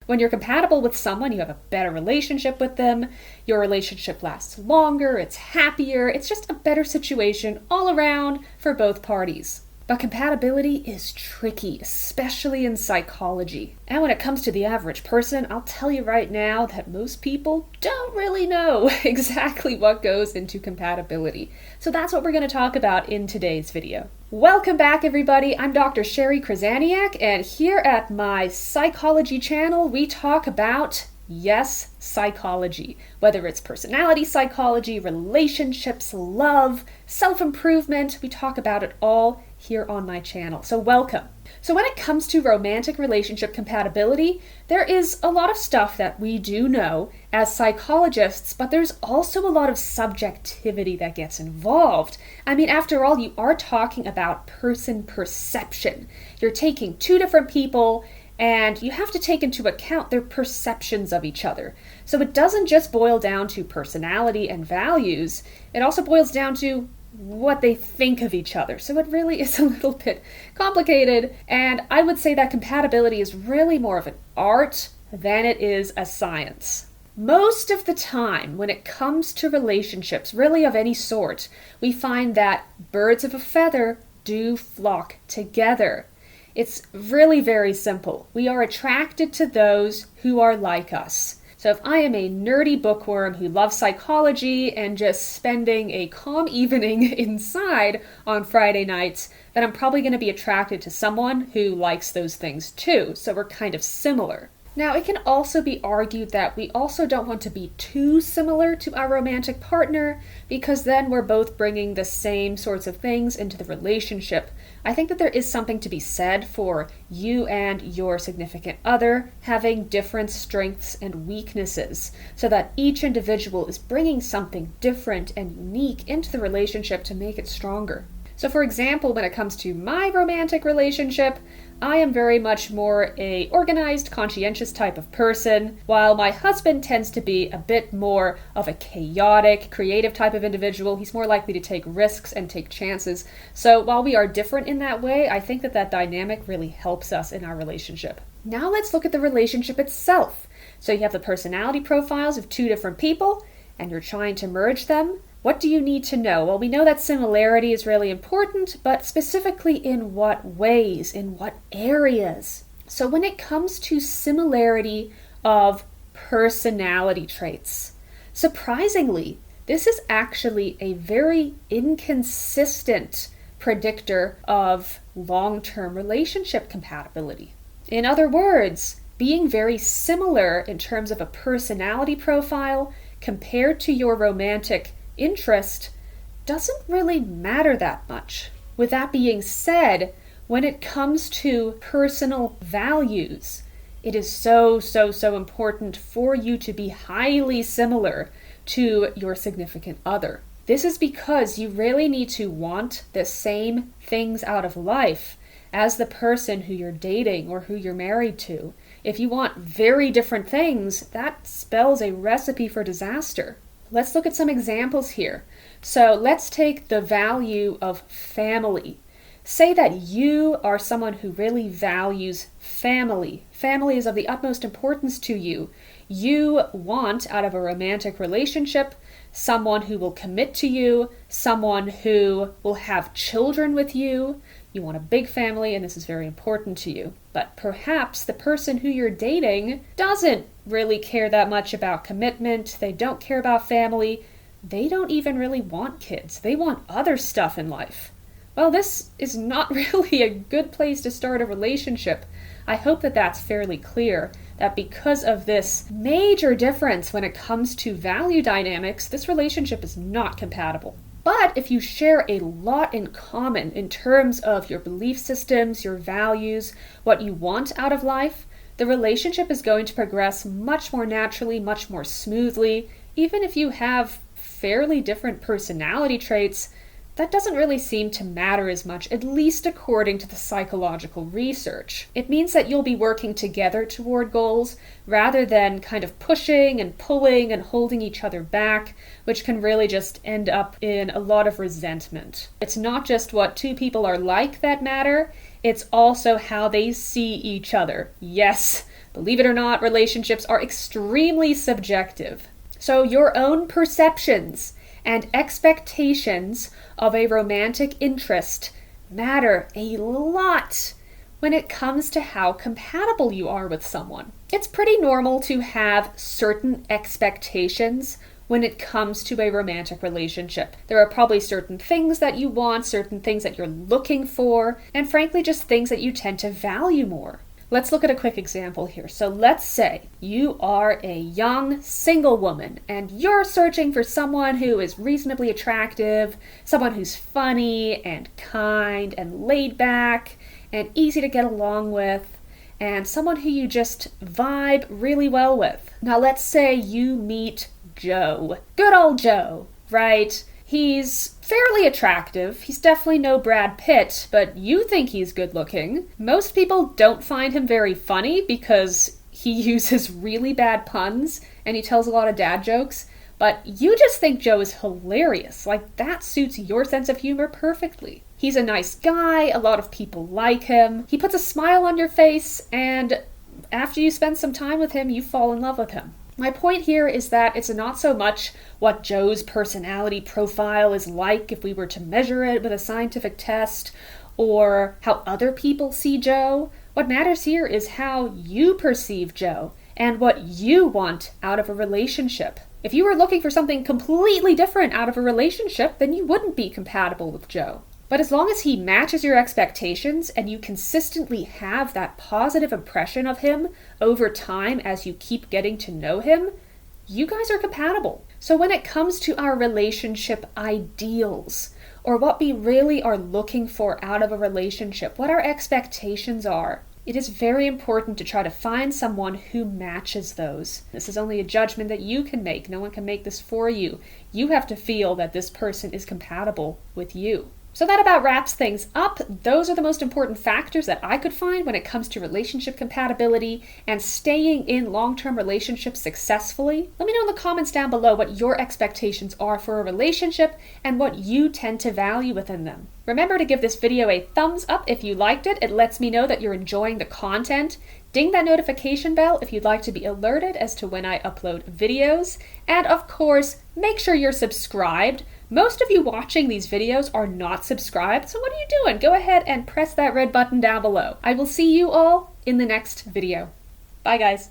When you're compatible with someone, you have a better relationship with them, your relationship lasts longer, it's happier, it's just a better situation all around for both parties. But compatibility is tricky, especially in psychology. And when it comes to the average person, I'll tell you right now that most people don't really know exactly what goes into compatibility. So that's what we're going to talk about in today's video. Welcome back, everybody. I'm Dr. Sherry Krasaniak, and here at my psychology channel, we talk about psychology. Whether it's personality psychology, relationships, love, self-improvement, we talk about it all here on my channel. So welcome. So when it comes to romantic relationship compatibility, there is a lot of stuff that we do know as psychologists, but there's also a lot of subjectivity that gets involved. I mean, after all, you are talking about person perception. You're taking two different people and you have to take into account their perceptions of each other. So it doesn't just boil down to personality and values, it also boils down to what they think of each other. So it really is a little bit complicated, and I would say that compatibility is really more of an art than it is a science. Most of the time, when it comes to relationships, really of any sort, we find that birds of a feather do flock together. It's really very simple. We are attracted to those who are like us. So if I am a nerdy bookworm who loves psychology and just spending a calm evening inside on Friday nights, then I'm probably going to be attracted to someone who likes those things too. So we're kind of similar. Now, it can also be argued that we also don't want to be too similar to our romantic partner, because then we're both bringing the same sorts of things into the relationship. I think that there is something to be said for you and your significant other having different strengths and weaknesses, so that each individual is bringing something different and unique into the relationship to make it stronger. So for example, when it comes to my romantic relationship, I am very much more a organized, conscientious type of person, while my husband tends to be a bit more of a chaotic, creative type of individual. He's more likely to take risks and take chances. So while we are different in that way, I think that that dynamic really helps us in our relationship. Now let's look at the relationship itself. So you have the personality profiles of two different people, and you're trying to merge them. What do you need to know? Well, we know that similarity is really important, but specifically in what ways, in what areas? So when it comes to similarity of personality traits, surprisingly, this is actually a very inconsistent predictor of long-term relationship compatibility. In other words, being very similar in terms of a personality profile compared to your romantic interest doesn't really matter that much. With that being said, when it comes to personal values, it is so important for you to be highly similar to your significant other. This is because you really need to want the same things out of life as the person who you're dating or who you're married to. If you want very different things, that spells a recipe for disaster. Let's look at some examples here. So let's take the value of family. Say that you are someone who really values family. Family is of the utmost importance to you. You want, out of a romantic relationship, someone who will commit to you, someone who will have children with you. You want a big family, and this is very important to you. But perhaps the person who you're dating doesn't really care that much about commitment. They don't care about family. They don't even really want kids. They want other stuff in life. Well, this is not really a good place to start a relationship. I hope that that's fairly clear, that because of this major difference when it comes to value dynamics, this relationship is not compatible. But if you share a lot in common in terms of your belief systems, your values, what you want out of life, the relationship is going to progress much more naturally, much more smoothly. Even if you have fairly different personality traits, that doesn't really seem to matter as much, at least according to the psychological research. It means that you'll be working together toward goals rather than kind of pushing and pulling and holding each other back, which can really just end up in a lot of resentment. It's not just what two people are like that matter, it's also how they see each other. Yes, Believe it or not, relationships are extremely subjective. So your own perceptions and expectations of a romantic interest matter a lot when it comes to how compatible you are with someone. It's pretty normal to have certain expectations when it comes to a romantic relationship. There are probably certain things that you want, certain things that you're looking for, and frankly, just things that you tend to value more. Let's look at a quick example here. So let's say you are a young single woman and you're searching for someone who is reasonably attractive, someone who's funny and kind and laid back and easy to get along with, and someone who you just vibe really well with. Now let's say you meet Joe. Good old Joe, right? He's fairly attractive. He's definitely no Brad Pitt, but you think he's good looking. Most people don't find him very funny because he uses really bad puns and he tells a lot of dad jokes, but you just think Joe is hilarious. Like, that suits your sense of humor perfectly. He's a nice guy, a lot of people like him. He puts a smile on your face, and after you spend some time with him, you fall in love with him. My point here is that it's not so much what Joe's personality profile is like if we were to measure it with a scientific test, or how other people see Joe. What matters here is how you perceive Joe and what you want out of a relationship. If you were looking for something completely different out of a relationship, then you wouldn't be compatible with Joe. But as long as he matches your expectations and you consistently have that positive impression of him over time as you keep getting to know him, you guys are compatible. So when it comes to our relationship ideals, or what we really are looking for out of a relationship, what our expectations are, it is very important to try to find someone who matches those. This is only a judgment that you can make. No one can make this for you. You have to feel that this person is compatible with you. So that about wraps things up. Those are the most important factors that I could find when it comes to relationship compatibility and staying in long-term relationships successfully. Let me know in the comments down below what your expectations are for a relationship and what you tend to value within them. Remember to give this video a thumbs up if you liked it. It lets me know that you're enjoying the content. Ding that notification bell if you'd like to be alerted as to when I upload videos. And of course, make sure you're subscribed. Most of you watching these videos are not subscribed, so what are you doing? Go ahead and press that red button down below. I will see you all in the next video. Bye guys.